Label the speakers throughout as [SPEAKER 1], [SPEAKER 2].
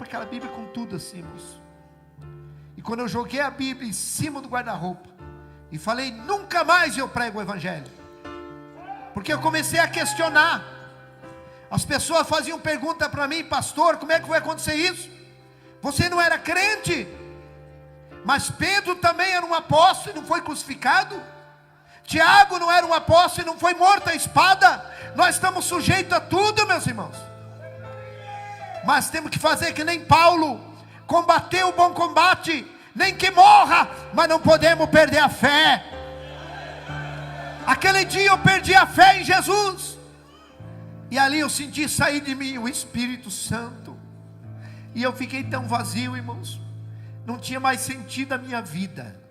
[SPEAKER 1] aquela Bíblia com tudo assim, moço. E quando eu joguei a Bíblia em cima do guarda-roupa e falei, nunca mais eu prego o Evangelho, porque eu comecei a questionar. As pessoas faziam pergunta para mim, pastor, como é que vai acontecer isso? Você não era crente? Mas Pedro também era um apóstolo e não foi crucificado? Tiago não era um apóstolo e não foi morto à espada? Nós estamos sujeitos a tudo, meus irmãos. Mas temos que fazer que nem Paulo, combater o bom combate, nem que morra, mas não podemos perder a fé. Aquele dia eu perdi a fé em Jesus, e ali eu senti sair de mim o Espírito Santo, e eu fiquei tão vazio, irmãos, não tinha mais sentido a minha vida.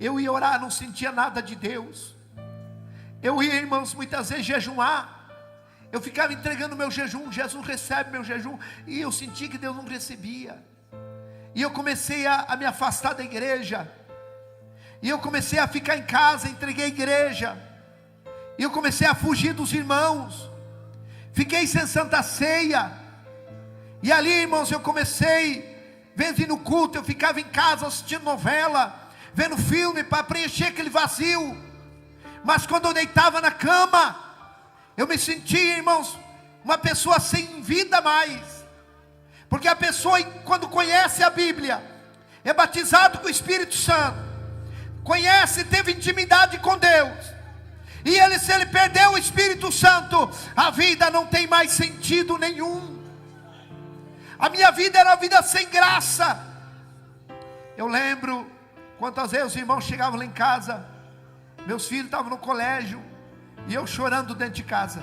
[SPEAKER 1] Eu ia orar, não sentia nada de Deus. Eu ia, irmãos, muitas vezes jejuar, eu ficava entregando meu jejum, Jesus recebe meu jejum, e eu senti que Deus não recebia, e eu comecei a me afastar da igreja, e eu comecei a ficar em casa, entreguei a igreja, e eu comecei a fugir dos irmãos, fiquei sem santa ceia, e ali, irmãos, eu comecei, vendo ir no culto, eu ficava em casa assistindo novela, vendo filme, para preencher aquele vazio. Mas quando eu deitava na cama, eu me sentia, irmãos, uma pessoa sem vida mais, porque a pessoa, quando conhece a Bíblia, é batizado com o Espírito Santo, conhece, teve intimidade com Deus, e ele, se ele perdeu o Espírito Santo, a vida não tem mais sentido nenhum. A minha vida era uma vida sem graça. Eu lembro quantas vezes os irmãos chegavam lá em casa, meus filhos estavam no colégio, e eu chorando dentro de casa,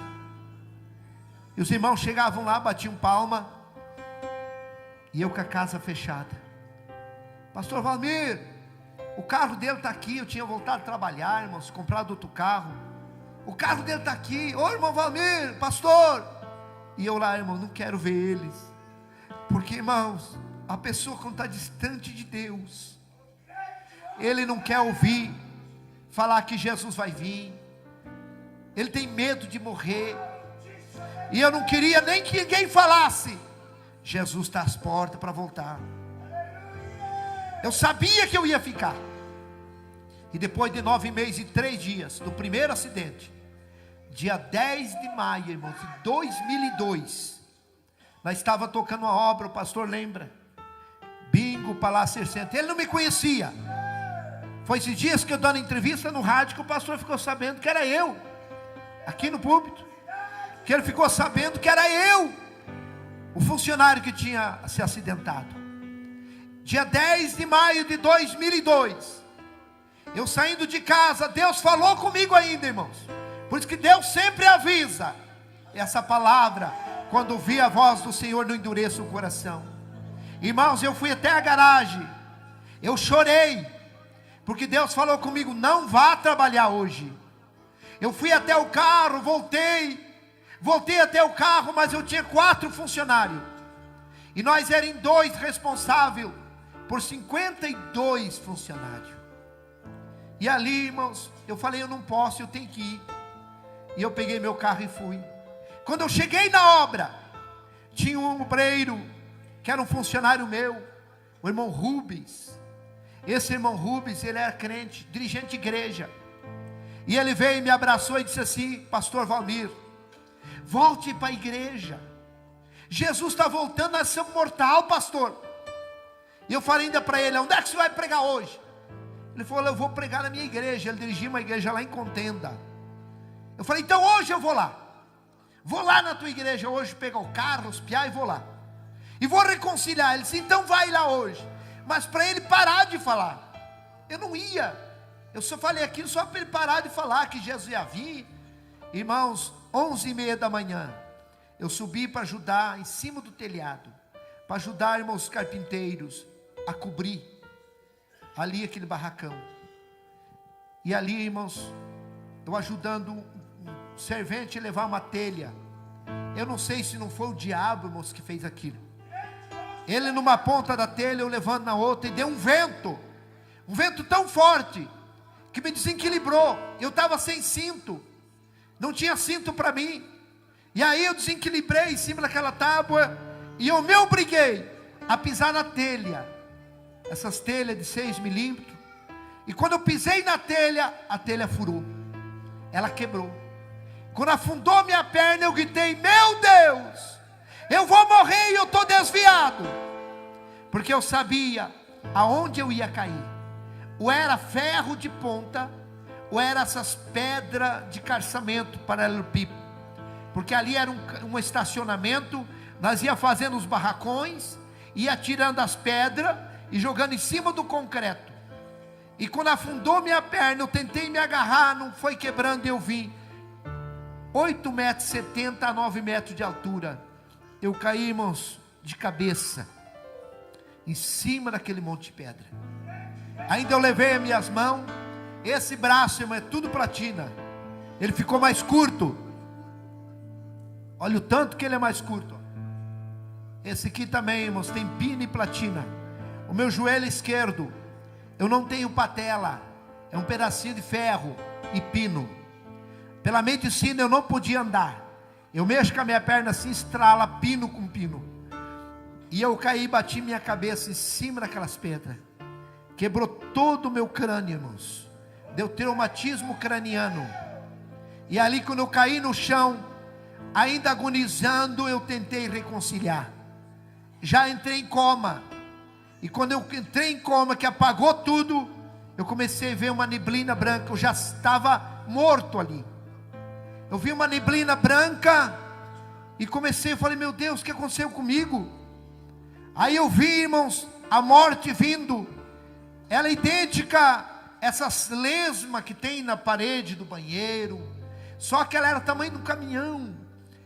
[SPEAKER 1] e os irmãos chegavam lá, batiam palma, e eu com a casa fechada. Pastor Valmir, o carro dele está aqui. Eu tinha voltado a trabalhar, irmãos, comprado outro carro. O carro dele está aqui. Ô irmão Valmir, pastor. E eu lá, irmão, não quero ver eles, porque, irmãos, a pessoa quando está distante de Deus, ele não quer ouvir falar que Jesus vai vir, ele tem medo de morrer. E eu não queria nem que ninguém falasse, Jesus está às portas para voltar. Eu sabia que eu ia ficar. E depois de 9 meses e 3 dias do primeiro acidente, dia 10 de maio, irmãos, de 2002, nós estava tocando uma obra, o pastor lembra, Bingo, Palácio 60. Ele não me conhecia. Foi esses dias que eu dando entrevista no rádio, que o pastor ficou sabendo que era eu, aqui no púlpito, que ele ficou sabendo que era eu, o funcionário que tinha se acidentado. Dia 10 de maio de 2002, eu saindo de casa, Deus falou comigo ainda, irmãos. Por isso que Deus sempre avisa. Essa palavra, quando ouvir a voz do Senhor, não endureça o coração. Irmãos, eu fui até a garagem, eu chorei, porque Deus falou comigo, não vá trabalhar hoje. Eu fui até o carro, voltei até o carro, mas eu tinha 4 funcionários, e nós éramos 2 responsáveis por 52 funcionários. E ali, irmãos, eu falei, eu não posso, eu tenho que ir. E eu peguei meu carro e fui. Quando eu cheguei na obra, tinha um obreiro, que era um funcionário meu, o irmão Rubens. Esse irmão Rubens, ele era crente, dirigente de igreja. E ele veio e me abraçou e disse assim, pastor Valmir, volte para a igreja. Jesus está voltando, nós somos mortal, pastor. E eu falei ainda para ele, onde é que você vai pregar hoje? Ele falou, eu vou pregar na minha igreja. Ele dirigia uma igreja lá em Contenda. Eu falei, então hoje eu vou lá. Vou lá na tua igreja hoje, pegar o carro, os piá e vou lá. E vou reconciliar. Ele disse, então vai lá hoje. Mas para ele parar de falar. Eu não ia. Eu só falei aquilo só para ele parar de falar que Jesus ia vir. Irmãos, 11h30 da manhã, eu subi para ajudar em cima do telhado, para ajudar, irmãos, os carpinteiros a cobrir ali aquele barracão. E ali, irmãos, eu ajudando um servente a levar uma telha. Eu não sei se não foi o diabo, irmãos, que fez aquilo. Ele numa ponta da telha, eu levando na outra, e deu um vento tão forte, que me desequilibrou. Eu estava sem cinto, não tinha cinto para mim, e aí eu desequilibrei em cima daquela tábua, E eu me obriguei a pisar na telha, essas telhas de 6 milímetros. E quando eu pisei na telha, a telha furou, ela quebrou. Quando afundou minha perna, eu gritei: meu Deus, eu vou morrer e eu estou desviado. Porque eu sabia aonde eu ia cair. Ou era ferro de ponta, ou era essas pedras de calçamento paralelepípedo. Porque ali era um estacionamento. Nós ia fazendo os barracões, ia tirando as pedras e jogando em cima do concreto. E quando afundou minha perna, eu tentei me agarrar, não foi quebrando, eu vim 8,70 metros a 9 metros de altura. Eu caí, irmãos, de cabeça em cima daquele monte de pedra. Ainda eu levei as minhas mãos. Esse braço, irmão, é tudo platina. Ele ficou mais curto. Olha o tanto que ele é mais curto. Esse aqui também, irmãos, tem pino e platina. O meu joelho esquerdo, eu não tenho patela, é um pedacinho de ferro e pino. Pela medicina eu não podia andar. Eu mexo com a minha perna assim, estrala pino com pino. E eu caí e bati minha cabeça em cima daquelas pedras. Quebrou todo o meu crânio, irmãos. Deu traumatismo craniano. E ali quando eu caí no chão, ainda agonizando, eu tentei reconciliar. Já entrei em coma. E quando eu entrei em coma, que apagou tudo, eu comecei a ver uma neblina branca. Eu já estava morto ali. Eu vi uma neblina branca e comecei, eu falei: meu Deus, o que aconteceu comigo? Aí eu vi, irmãos, a morte vindo. Ela é idêntica a essas lesmas que tem na parede do banheiro, só que ela era do tamanho de um caminhão.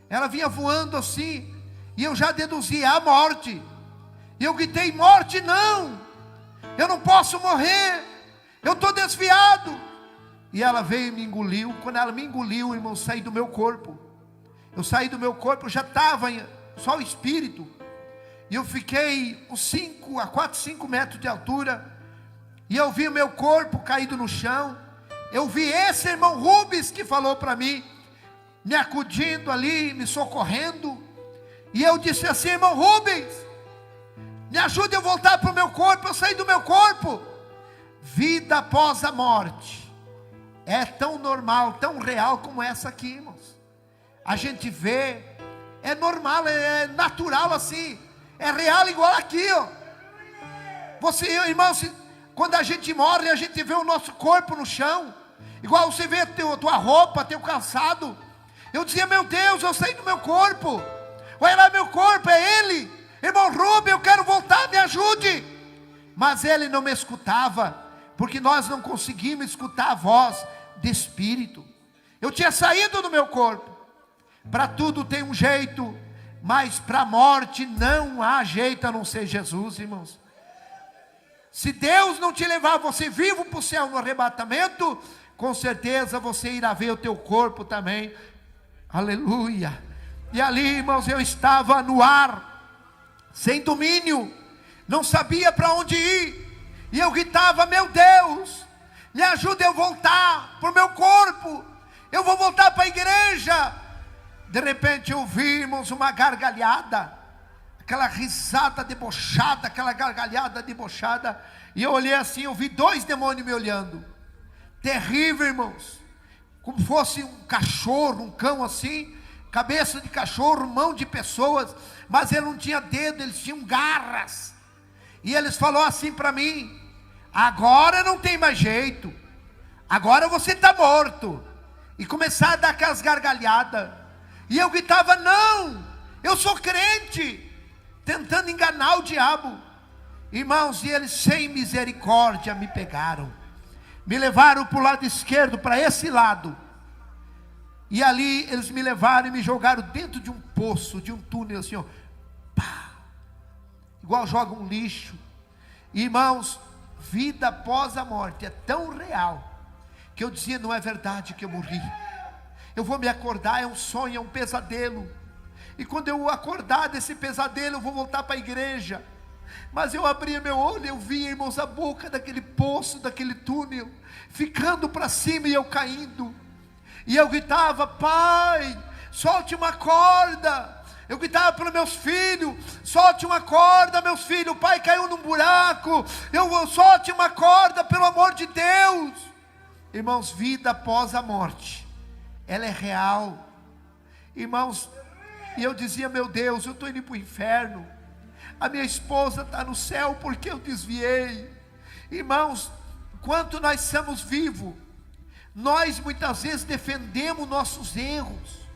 [SPEAKER 1] Ela vinha voando assim, e eu já deduzi: a morte. E eu gritei: morte não, eu não posso morrer, eu estou desviado. E ela veio e me engoliu. Quando ela me engoliu, irmão, eu saí do meu corpo. Eu saí do meu corpo, eu já estava só o espírito. E eu fiquei uns 4, 5 metros de altura. E eu vi o meu corpo caído no chão. Eu vi esse irmão Rubens que falou para mim, me acudindo ali, me socorrendo. E eu disse assim: irmão Rubens, me ajude a voltar para o meu corpo. Eu saí do meu corpo. Vida após a morte é tão normal, tão real como essa aqui, irmãos. A gente vê, é normal, é natural assim, é real igual aqui, ó. Você, irmãos, quando a gente morre, a gente vê o nosso corpo no chão, igual você vê a tua roupa, teu calçado. Eu dizia: meu Deus, eu saí do meu corpo. Olha lá meu corpo, é ele. Irmão Rubem, eu quero voltar, me ajude. Mas ele não me escutava, porque nós não conseguimos escutar a voz de espírito. Eu tinha saído do meu corpo. Para tudo tem um jeito, mas para a morte não há jeito a não ser Jesus, irmãos. Se Deus não te levar você vivo para o céu no arrebatamento, com certeza você irá ver o teu corpo também. Aleluia. E ali, irmãos, eu estava no ar, sem domínio, não sabia para onde ir. E eu gritava: meu Deus, me ajuda eu voltar para o meu corpo. Eu vou voltar para a igreja. De repente eu vi, irmãos, uma gargalhada, aquela risada debochada, aquela gargalhada debochada. E eu olhei assim, eu vi 2 demônios me olhando. Terrível, irmãos. Como fosse um cachorro, um cão assim, cabeça de cachorro, mão de pessoas, mas ele não tinha dedo, eles tinham garras. E eles falaram assim para mim: agora não tem mais jeito, agora você está morto. E começaram a dar aquelas gargalhadas. E eu gritava: não, eu sou crente, tentando enganar o diabo. Irmãos, e eles sem misericórdia me pegaram, me levaram para o lado esquerdo, para esse lado. E ali eles me levaram e me jogaram dentro de um poço, de um túnel assim, ó, pá, igual joga um lixo. Irmãos, vida após a morte é tão real, que eu dizia: não é verdade que eu morri. Eu vou me acordar, é um sonho, é um pesadelo. E quando eu acordar desse pesadelo, eu vou voltar para a igreja. Mas eu abria meu olho, eu via, irmãos, a boca daquele poço, daquele túnel, ficando para cima e eu caindo. E eu gritava: pai, solte uma corda, Eu gritava pelos meus filhos: solte uma corda, meus filhos, o pai caiu num buraco, solte uma corda, pelo amor de Deus. Irmãos, vida após a morte, ela é real. Irmãos, e eu dizia: meu Deus, eu estou indo para o inferno, a minha esposa está no céu porque eu desviei. Irmãos, enquanto nós estamos vivos, nós muitas vezes defendemos nossos erros,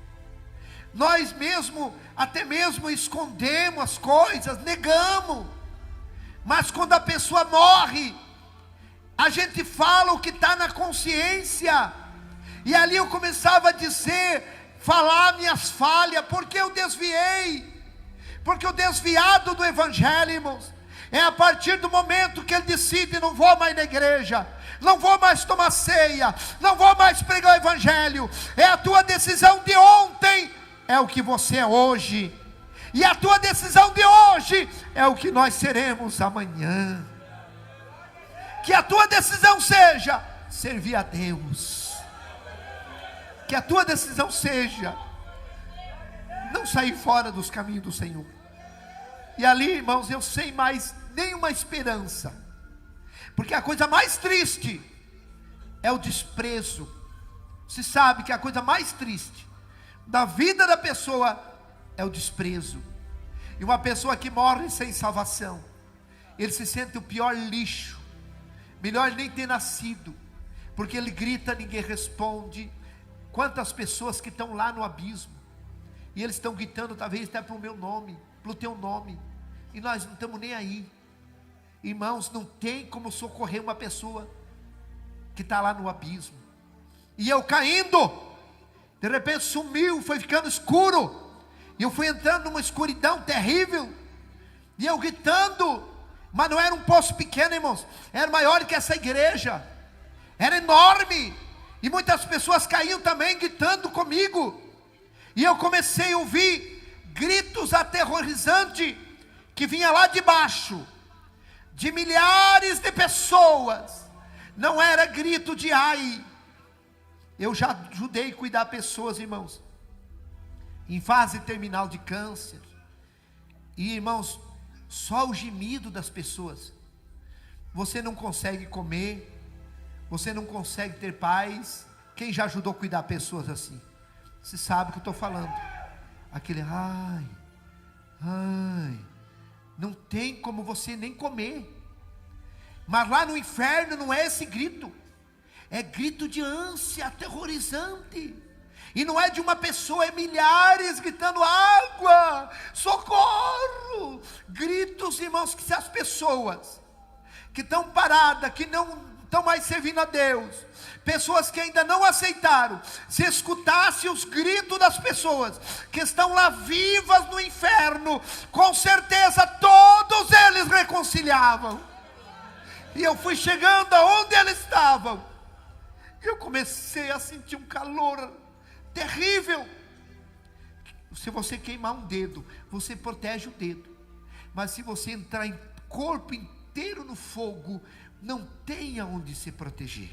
[SPEAKER 1] nós mesmo, até mesmo escondemos as coisas, negamos. Mas quando a pessoa morre, a gente fala o que está na consciência. E ali eu começava a dizer, falar minhas falhas, porque eu desviei, porque o desviado do evangelho, irmãos, é a partir do momento que ele decide: não vou mais na igreja, não vou mais tomar ceia, não vou mais pregar o evangelho. É a tua decisão de ontem, é o que você é hoje, e a tua decisão de hoje é o que nós seremos amanhã. Que a tua decisão seja servir a Deus, que a tua decisão seja não sair fora dos caminhos do Senhor. E ali, irmãos, eu sem mais nenhuma esperança, porque a coisa mais triste é o desprezo. Se sabe que a coisa mais triste da vida da pessoa é o desprezo. E uma pessoa que morre sem salvação, ele se sente o pior lixo, melhor nem ter nascido, porque ele grita, ninguém responde. Quantas pessoas que estão lá no abismo, e eles estão gritando talvez até para o meu nome, para o teu nome, e nós não estamos nem aí. Irmãos, não tem como socorrer uma pessoa que está lá no abismo. E eu caindo, de repente sumiu, foi ficando escuro, e eu fui entrando numa escuridão terrível, e eu gritando, mas não era um poço pequeno, irmãos, era maior que essa igreja, era enorme, e muitas pessoas caíam também gritando comigo, e eu comecei a ouvir gritos aterrorizantes, que vinha lá de baixo, de milhares de pessoas. Não era grito de ai. Eu já ajudei a cuidar pessoas, irmãos, em fase terminal de câncer, e irmãos, só o gemido das pessoas, você não consegue comer, você não consegue ter paz. Quem já ajudou a cuidar pessoas assim? Você sabe o que eu estou falando. Aquele ai, ai, não tem como você nem comer. Mas lá no inferno não é esse grito, é grito de ânsia aterrorizante. E não é de uma pessoa, é milhares gritando: água, socorro. Gritos, irmãos, que se as pessoas que estão paradas, que não estão mais servindo a Deus, pessoas que ainda não aceitaram, se escutasse os gritos das pessoas que estão lá vivas no inferno, com certeza todos eles reconciliavam. E eu fui chegando aonde eles estavam, e eu comecei a sentir um calor terrível. Se você queimar um dedo, você protege o dedo, mas se você entrar em corpo inteiro no fogo, não tem aonde se proteger.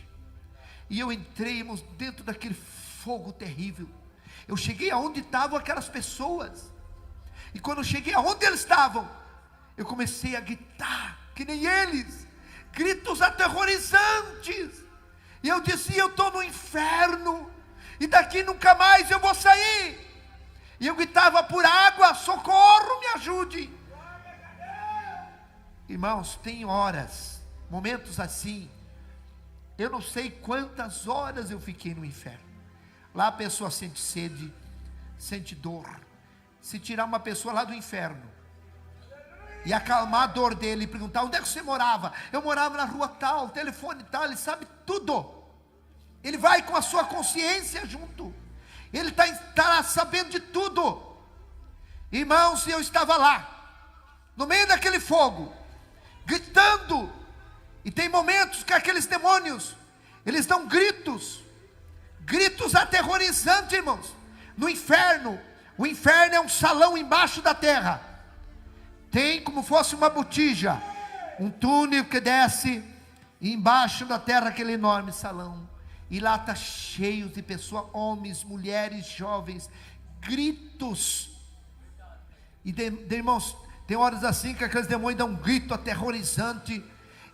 [SPEAKER 1] E eu entrei, irmãos, dentro daquele fogo terrível. Eu cheguei aonde estavam aquelas pessoas, e quando eu cheguei aonde eles estavam, eu comecei a gritar que nem eles, gritos aterrorizantes. E eu dizia: eu estou no inferno, e daqui nunca mais eu vou sair. E eu gritava por água: socorro, me ajude. Irmãos, tem horas, momentos assim, eu não sei quantas horas eu fiquei no inferno. Lá a pessoa sente sede, sente dor. Se tirar uma pessoa lá do inferno e acalmar a dor dele, e perguntar: onde é que você morava? Eu morava na rua tal, telefone tal. Ele sabe tudo. Ele vai com a sua consciência junto. Ele está sabendo de tudo. Irmãos, eu estava lá, no meio daquele fogo, gritando. E tem momentos que aqueles demônios, eles dão gritos, gritos aterrorizantes, irmãos. No inferno, o inferno é um salão embaixo da terra. Tem como fosse uma botija, um túnel que desce, e embaixo da terra aquele enorme salão. E lá está cheio de pessoas, homens, mulheres, jovens, gritos E irmãos, tem horas assim que aqueles demônios dão um grito aterrorizante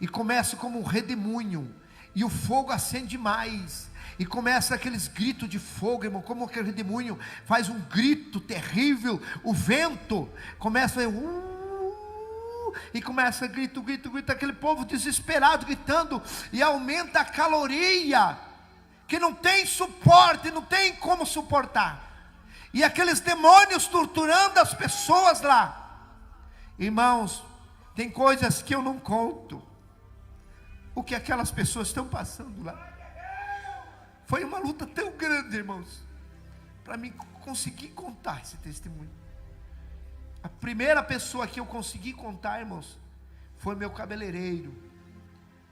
[SPEAKER 1] e começa como um redemoinho, e o fogo acende mais, e começa aqueles gritos de fogo, irmão, como aquele redemoinho faz um grito terrível. O vento começa a e começa grito, aquele povo desesperado gritando, e aumenta a caloria, que não tem suporte, não tem como suportar, e aqueles demônios torturando as pessoas lá. Irmãos, tem coisas que eu não conto, o que aquelas pessoas estão passando lá. Foi uma luta tão grande, irmãos, para mim conseguir contar esse testemunho. A primeira pessoa que eu consegui contar, irmãos, foi meu cabeleireiro,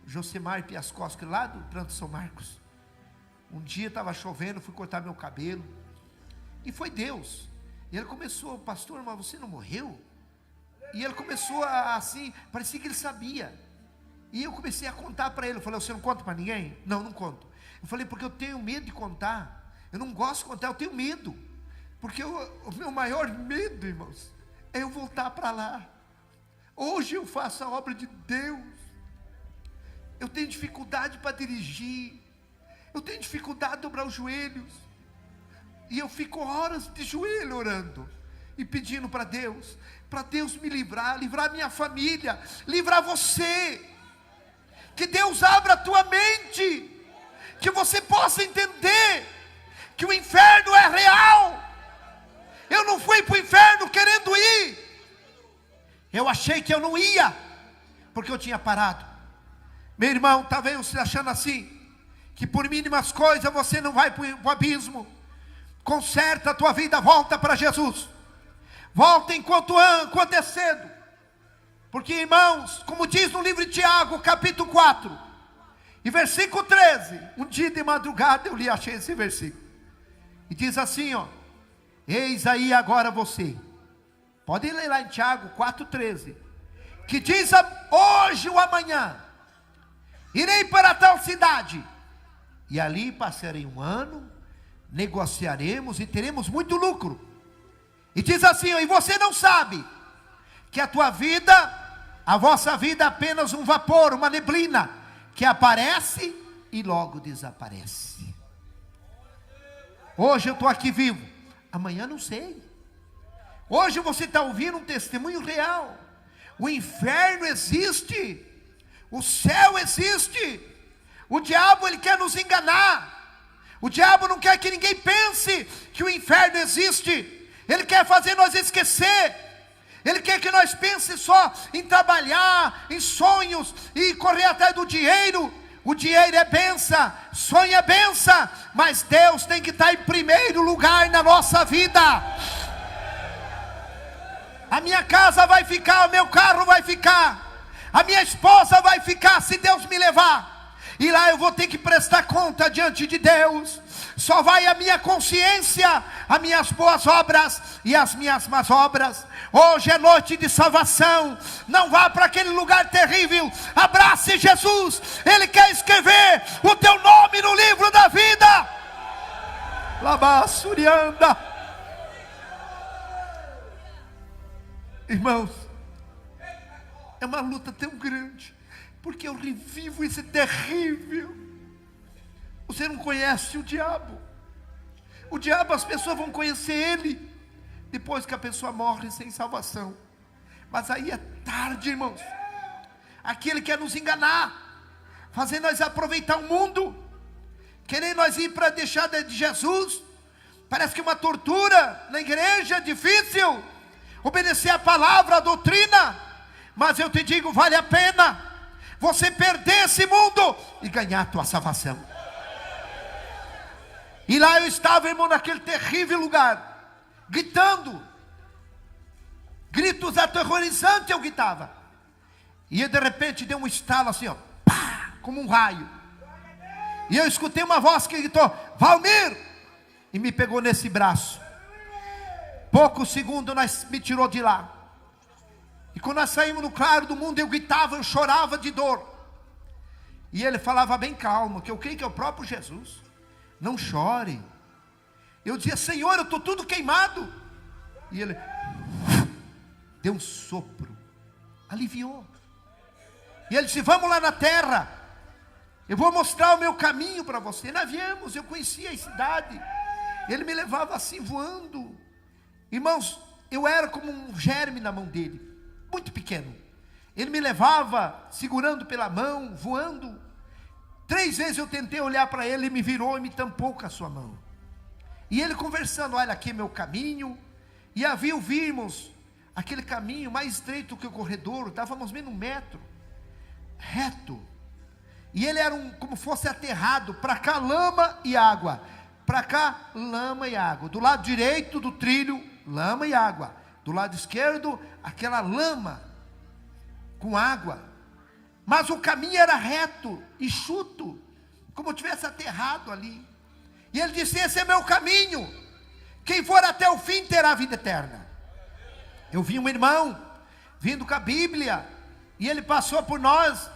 [SPEAKER 1] Josemar Piascoski, lá do Tranto São Marcos. Um dia estava chovendo, fui cortar meu cabelo, e foi Deus. E ele começou: pastor, mas você não morreu? E ele começou assim, parecia que ele sabia. E eu comecei a contar para ele. Eu falei: você não conta para ninguém? Não, não conto. Eu falei: porque eu tenho medo de contar. Eu não gosto de contar, eu tenho medo. Porque o meu maior medo, irmãos, é eu voltar para lá. Hoje eu faço a obra de Deus. Eu tenho dificuldade para dirigir. Eu tenho dificuldade de dobrar os joelhos. E eu fico horas de joelho orando e pedindo para Deus me livrar minha família, livrar você. Que Deus abra a tua mente, que você possa entender que o inferno é real. Eu não fui para o inferno querendo ir. Eu achei que eu não ia, porque eu tinha parado. Meu irmão, talvez você achando assim, que por mínimas coisas você não vai para o abismo. Conserta a tua vida, volta para Jesus. Volta enquanto é cedo. Porque, irmãos, como diz no livro de Tiago, capítulo 4, e versículo 13, um dia de madrugada eu achei esse versículo, e diz assim, ó: eis aí agora você, pode ler lá em Tiago 4,13, que diz: hoje ou amanhã irei para tal cidade, e ali passarei um ano, negociaremos e teremos muito lucro. E diz assim, ó: e você não sabe que a vossa vida é apenas um vapor, uma neblina, que aparece e logo desaparece. Hoje eu estou aqui vivo, amanhã não sei. Hoje você está ouvindo um testemunho real. O inferno existe, o céu existe. O diabo, ele quer nos enganar. O diabo não quer que ninguém pense que o inferno existe. Ele quer fazer nós esquecer. Ele quer que nós pense só em trabalhar, em sonhos e correr atrás do dinheiro. O dinheiro é benção, sonho é benção, mas Deus tem que estar em primeiro lugar na nossa vida. A minha casa vai ficar, o meu carro vai ficar, a minha esposa vai ficar se Deus me levar. E lá eu vou ter que prestar conta diante de Deus. Só vai a minha consciência, as minhas boas obras e as minhas más obras. Hoje é noite de salvação. Não vá para aquele lugar terrível. Abrace Jesus. Ele quer escrever o teu nome no livro da vida. Labassurianda. Irmãos, é uma luta tão grande, porque eu revivo esse terrível. Você não conhece o diabo. O diabo, as pessoas vão conhecer ele depois que a pessoa morre sem salvação. Mas aí é tarde, irmãos. Aquele quer nos enganar, fazer nós aproveitar o mundo, querer nós ir para deixar de Jesus. Parece que uma tortura na igreja é difícil obedecer a palavra, a doutrina. Mas eu te digo, vale a pena você perder esse mundo e ganhar a tua salvação. E lá eu estava, irmão, naquele terrível lugar, gritando, gritos aterrorizantes eu gritava. E de repente deu um estalo assim, ó, pá, como um raio. E eu escutei uma voz que gritou: Valmir! E me pegou nesse braço. Poucos segundos nós me tirou de lá. E quando nós saímos no claro do mundo, eu gritava, eu chorava de dor. E ele falava bem calmo, que eu creio que é o próprio Jesus. Não chore. Eu dizia: Senhor, eu estou tudo queimado. E ele: deu um sopro, aliviou. E ele disse: vamos lá na terra, eu vou mostrar o meu caminho para você. Nós viemos, eu conhecia a cidade. Ele me levava assim voando. Irmãos, eu era como um germe na mão dele, muito pequeno. Ele me levava segurando pela mão, voando. 3 vezes eu tentei olhar para ele, ele me virou e me tampou com a sua mão. E ele conversando: olha, aqui é meu caminho. E havia, vimos aquele caminho mais estreito que o corredor, estávamos menos 1 metro, reto. E ele era como fosse aterrado, para cá lama e água, para cá lama e água. Do lado direito do trilho, lama e água. Do lado esquerdo, aquela lama com água. Mas o caminho era reto, enxuto, como se tivesse aterrado ali. E ele disse: esse é meu caminho, quem for até o fim terá vida eterna. Eu vi um irmão vindo com a Bíblia, e ele passou por nós,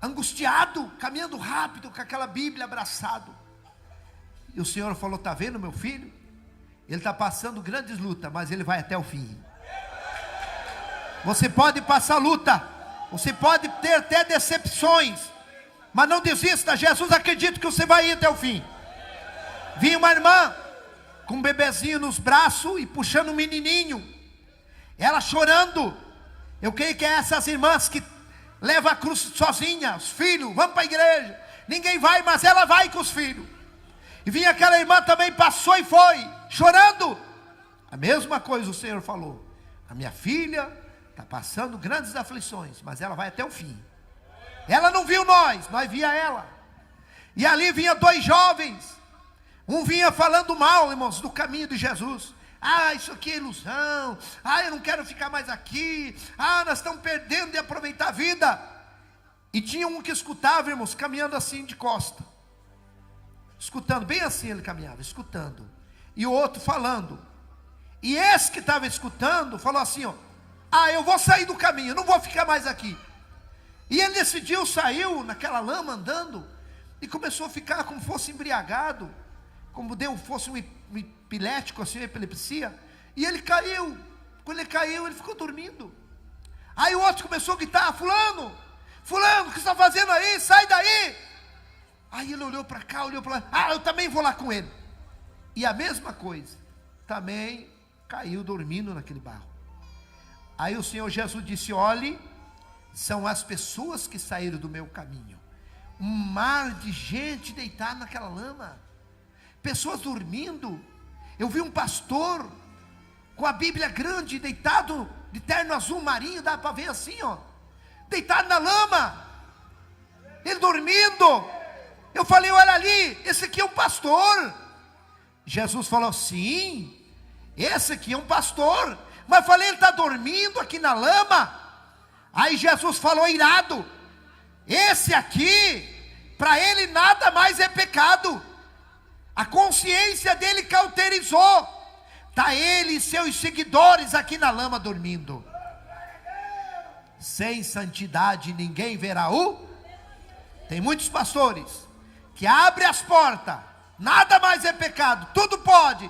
[SPEAKER 1] angustiado, caminhando rápido, com aquela Bíblia abraçado. E o Senhor falou: está vendo meu filho? Ele está passando grandes lutas, mas ele vai até o fim. Você pode passar luta, você pode ter até decepções, mas não desista. Jesus acredita que você vai ir até o fim. Vi uma irmã com um bebezinho nos braços e puxando um menininho, ela chorando. Eu creio que é essas irmãs que levam a cruz sozinha, os filhos, vamos para a igreja, ninguém vai, mas ela vai com os filhos. E vinha aquela irmã também, passou e foi, chorando. A mesma coisa o Senhor falou: a minha filha está passando grandes aflições, mas ela vai até o fim. Ela não viu nós via ela. E ali vinha 2 jovens, um vinha falando mal, irmãos, do caminho de Jesus. Ah, isso aqui é ilusão. Ah, eu não quero ficar mais aqui. Ah, nós estamos perdendo de aproveitar a vida. E tinha um que escutava, irmãos, caminhando assim de costa, escutando, bem assim ele caminhava, escutando. E o outro falando. E esse que estava escutando falou assim: ó, ah, eu vou sair do caminho, não vou ficar mais aqui. E ele decidiu, saiu naquela lama andando, e começou a ficar como fosse embriagado, como fosse um epilético, assim, uma epilepsia. E ele caiu. Quando ele caiu, ele ficou dormindo. Aí o outro começou a gritar: fulano, fulano, o que você está fazendo aí? Sai daí. Aí ele olhou para cá, olhou para lá: ah, eu também vou lá com ele. E a mesma coisa, também caiu dormindo naquele barro. Aí o Senhor Jesus disse: olhe, são as pessoas que saíram do meu caminho. Um mar de gente deitada naquela lama, pessoas dormindo. Eu vi um pastor com a Bíblia grande, deitado de terno azul marinho, dá para ver assim, ó, deitado na lama, ele dormindo. Eu falei: olha ali, esse aqui é um pastor. Jesus falou: sim, esse aqui é um pastor. Mas falei: ele está dormindo aqui na lama. Aí Jesus falou irado: esse aqui, para ele nada mais é pecado. A consciência dele cauterizou. Está ele e seus seguidores aqui na lama dormindo. Sem santidade ninguém verá o. Tem muitos pastores que abrem as portas, nada mais é pecado, tudo pode,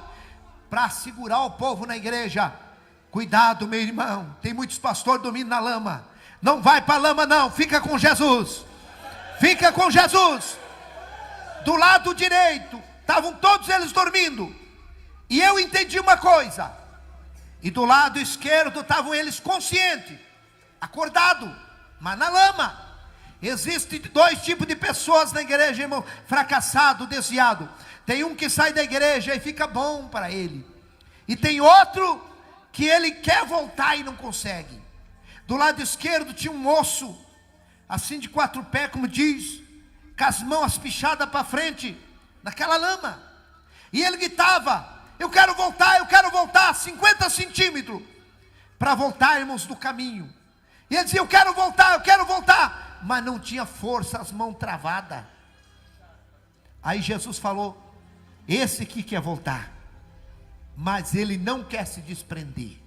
[SPEAKER 1] para segurar o povo na igreja. Cuidado, meu irmão, tem muitos pastores dormindo na lama. Não vai para a lama não, fica com Jesus. Fica com Jesus. Do lado direito estavam todos eles dormindo, e eu entendi uma coisa. E do lado esquerdo estavam eles conscientes, acordados, mas na lama. Existem 2 tipos de pessoas na igreja, irmão: fracassado, desviado. Tem um que sai da igreja e fica bom para ele, e tem outro que ele quer voltar e não consegue. Do lado esquerdo tinha um moço, assim de 4 pés, como diz, com as mãos pichadas para frente, naquela lama. E ele gritava: eu quero voltar 50 centímetros, para voltar, irmãos, do caminho. E ele dizia: eu quero voltar, mas não tinha força, as mãos travadas. Aí Jesus falou: esse aqui quer voltar, mas ele não quer se desprender.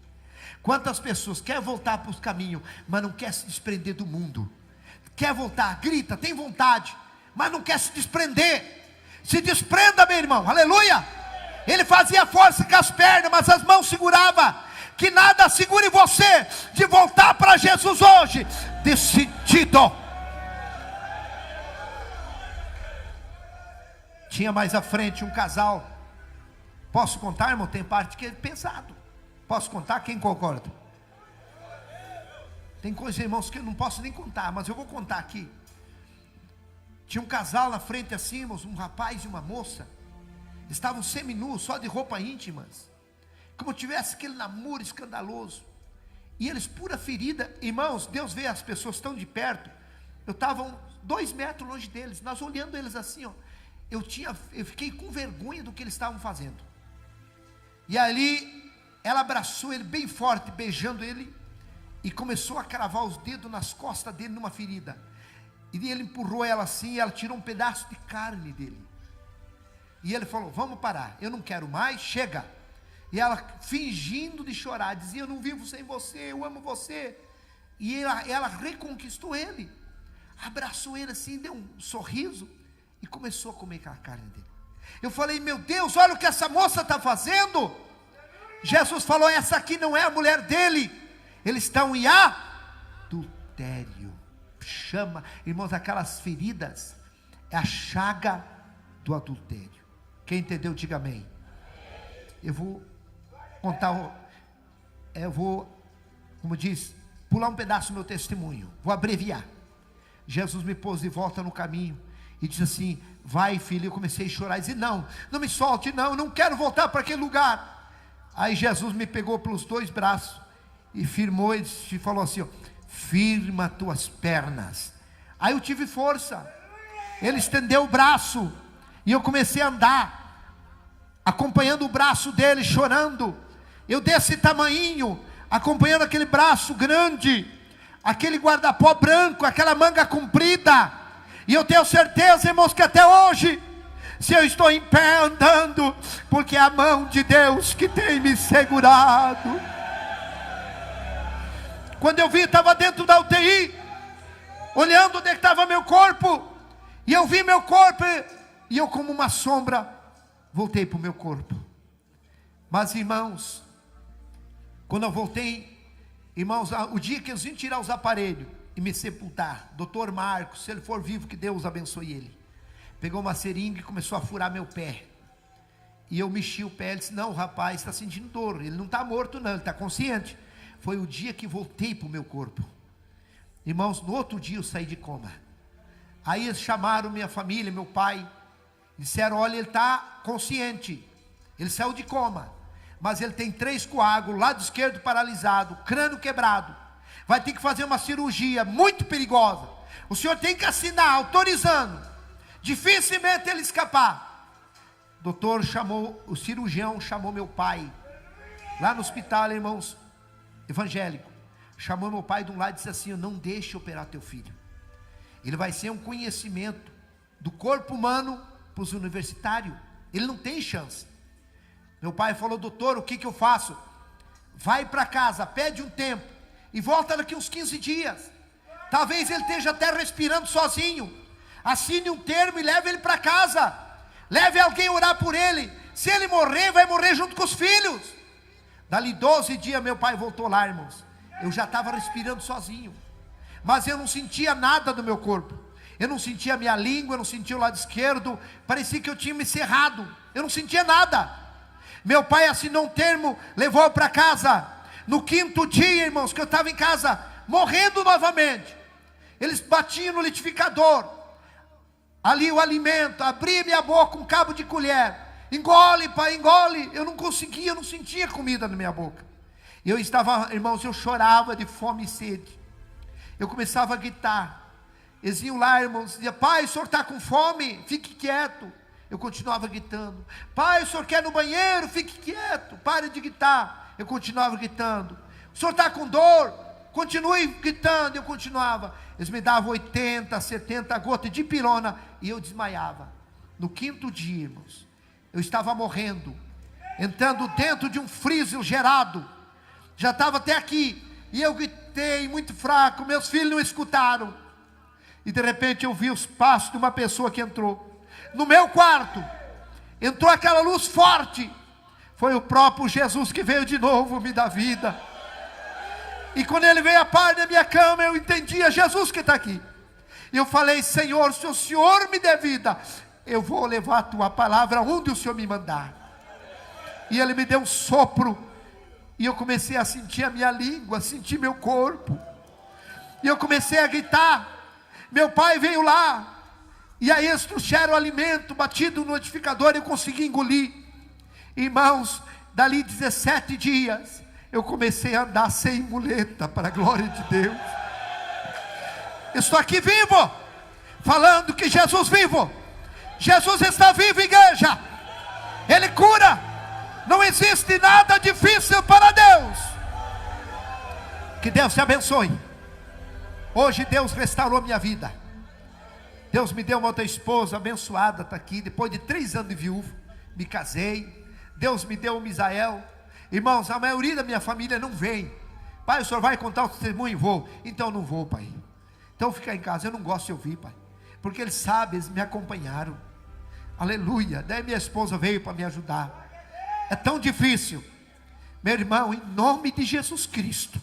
[SPEAKER 1] Quantas pessoas querem voltar para os caminhos, mas não quer se desprender do mundo? Quer voltar, grita, tem vontade, mas não quer se desprender. Se desprenda, meu irmão, aleluia. Ele fazia força com as pernas, mas as mãos segurava. que nada segure você de voltar para Jesus hoje, decidido. Tinha mais à frente um casal. Posso contar, irmão? Tem parte que é pesado. Posso contar? Quem concorda? Tem coisas, irmãos, que eu não posso nem contar, mas eu vou contar aqui. Tinha um casal na frente assim, irmãos, um rapaz e uma moça. Estavam seminus, só de roupa íntimas. Como tivesse aquele namoro escandaloso. E eles pura ferida. Irmãos, Deus vê as pessoas tão de perto. Eu estava 2 metros longe deles. Nós olhando eles assim, ó. Eu fiquei com vergonha do que eles estavam fazendo. E ali, ela abraçou ele bem forte, beijando ele. E começou a cravar os dedos nas costas dele numa ferida. E ele empurrou ela assim, e ela tirou um pedaço de carne dele. E ele falou, vamos parar, eu não quero mais, chega. E ela fingindo de chorar, dizia, eu não vivo sem você, eu amo você. E ela reconquistou ele. Abraçou ele assim, deu um sorriso. E começou a comer aquela carne dele. Eu falei, meu Deus, olha o que essa moça está fazendo. Jesus falou, essa aqui não é a mulher dele. Eles estão em adultério. Chama, irmãos, aquelas feridas é a chaga do adultério. Quem entendeu, diga amém. Eu vou contar, como diz, pular um pedaço do meu testemunho. Vou abreviar. Jesus me pôs de volta no caminho e disse assim, vai filho. Eu comecei a chorar e disse, não me solte, não, eu não quero voltar para aquele lugar. Aí Jesus me pegou pelos 2 braços e firmou e falou assim, ó, firma tuas pernas. Aí eu tive força. Ele estendeu o braço e eu comecei a andar, acompanhando o braço dele, chorando. Eu desse tamanhinho, acompanhando aquele braço grande, aquele guarda-pó branco, aquela manga comprida. E eu tenho certeza, irmãos, que até hoje, se eu estou em pé andando, porque é a mão de Deus que tem me segurado. Quando eu vi, estava dentro da UTI, olhando onde estava meu corpo, e eu vi meu corpo, e eu como uma sombra, voltei para o meu corpo. Mas irmãos, quando eu voltei, irmãos, o dia que eles iam tirar os aparelhos, e me sepultar, doutor Marcos, se ele for vivo, que Deus abençoe ele, pegou uma seringa e começou a furar meu pé, e eu mexi o pé, ele disse, não, o rapaz está sentindo dor, ele não está morto não, ele está consciente. Foi o dia que voltei para o meu corpo. Irmãos, no outro dia eu saí de coma. Aí eles chamaram minha família, meu pai, disseram, olha, ele está consciente, ele saiu de coma, mas ele tem 3 coágulos, lado esquerdo paralisado, crânio quebrado, vai ter que fazer uma cirurgia muito perigosa, o senhor tem que assinar, autorizando, dificilmente ele escapar. Doutor chamou, o cirurgião chamou meu pai, lá no hospital, irmãos, evangélico, chamou meu pai de um lado e disse assim, não deixe operar teu filho, ele vai ser um conhecimento do corpo humano para os universitários, ele não tem chance. Meu pai falou, doutor, o que eu faço? Vai para casa, pede um tempo, e volta daqui uns 15 dias, talvez ele esteja até respirando sozinho, assine um termo e leve ele para casa, leve alguém orar por ele, se ele morrer, vai morrer junto com os filhos. Dali 12 dias meu pai voltou lá, irmãos, eu já estava respirando sozinho, mas eu não sentia nada do meu corpo, eu não sentia a minha língua, eu não sentia o lado esquerdo, parecia que eu tinha me cerrado, eu não sentia nada. Meu pai assinou um termo, levou para casa. No 5º dia, irmãos, que eu estava em casa, morrendo novamente, eles batiam no liquidificador, ali o alimento, abria minha boca com um cabo de colher, engole pai, engole, eu não conseguia, eu não sentia comida na minha boca, eu estava, irmãos, eu chorava de fome e sede, eu começava a gritar, eles iam lá, irmãos, diziam, pai, o senhor está com fome? Fique quieto. Eu continuava gritando, pai, o senhor quer ir no banheiro? Fique quieto, pare de gritar. Eu continuava gritando, o senhor está com dor? Continue gritando. Eu continuava, eles me davam 80, 70 gotas de pirona, e eu desmaiava. No 5º dia, irmãos, eu estava morrendo, entrando dentro de um freezer gerado, já estava até aqui, e eu gritei muito fraco, meus filhos não escutaram, e de repente eu vi os passos de uma pessoa que entrou, no meu quarto, entrou aquela luz forte, Foi o próprio Jesus que veio de novo me dar vida. E quando ele veio a par da minha cama, eu entendi, é Jesus que está aqui. E eu falei: Senhor, se o Senhor me der vida, eu vou levar a tua palavra onde o Senhor me mandar. E ele me deu um sopro, e eu comecei a sentir a minha língua, a sentir meu corpo. E eu comecei a gritar. Meu pai veio lá, e aí eles trouxeram o alimento batido no liquidificador, eu consegui engolir. Irmãos, dali 17 dias, eu comecei a andar sem muleta, para a glória de Deus. Estou aqui vivo, falando que Jesus vivo. Jesus está vivo, igreja. Ele cura. Não existe nada difícil para Deus. Que Deus te abençoe. Hoje Deus restaurou minha vida. Deus me deu uma outra esposa abençoada, está aqui. Depois de 3 anos de viúvo, me casei. Deus me deu um Misael. Irmãos, a maioria da minha família não vem. Pai, o senhor vai contar o testemunho? Vou. Então não vou, pai. Então fica em casa. Eu não gosto de ouvir, pai, porque eles sabem, eles me acompanharam. Aleluia. Daí minha esposa veio para me ajudar. É tão difícil. Meu irmão, em nome de Jesus Cristo,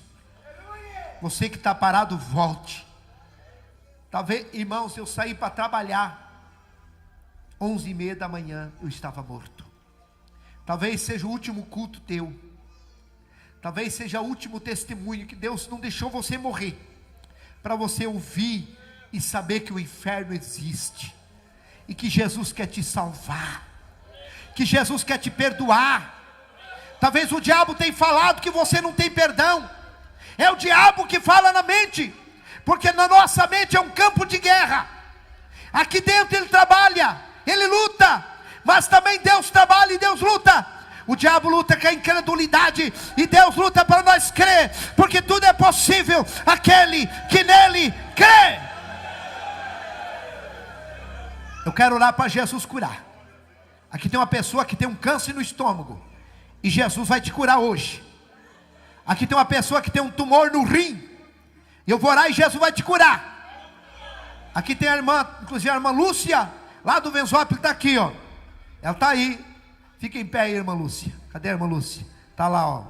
[SPEAKER 1] você que está parado, volte. Talvez, irmãos, eu saí para trabalhar 11h30 da manhã, eu estava morto. Talvez seja o último culto teu. Talvez seja o último testemunho, que Deus não deixou você morrer, para você ouvir e saber que o inferno existe, e que Jesus quer te salvar, que Jesus quer te perdoar. Talvez o diabo tenha falado que você não tem perdão. É o diabo que fala na mente, porque na nossa mente é um campo de guerra. Aqui dentro ele trabalha, ele luta, mas também Deus trabalha e Deus luta. O diabo luta com a incredulidade, e Deus luta para nós crer, porque tudo é possível aquele que nele crê. Eu quero orar para Jesus curar. Aqui tem uma pessoa que tem um câncer no estômago, e Jesus vai te curar hoje. Aqui tem uma pessoa que tem um tumor no rim, eu vou orar e Jesus vai te curar. Aqui tem a irmã, inclusive a irmã Lúcia, lá do Venzópolis, está aqui, ó. Ela está aí. Fica em pé aí, irmã Lúcia. Cadê a irmã Lúcia? Está lá, ó.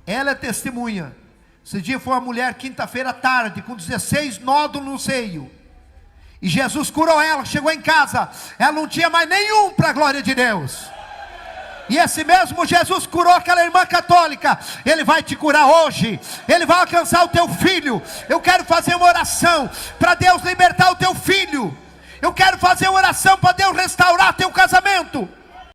[SPEAKER 1] Ela é testemunha. Esse dia foi uma mulher, quinta-feira à tarde, com 16 nódulos no seio. E Jesus curou ela, chegou em casa, ela não tinha mais nenhum, para a glória de Deus. E esse mesmo Jesus curou aquela irmã católica. Ele vai te curar hoje. Ele vai alcançar o teu filho. Eu quero fazer uma oração para Deus libertar o teu filho. Eu quero fazer uma oração para Deus restaurar teu casamento.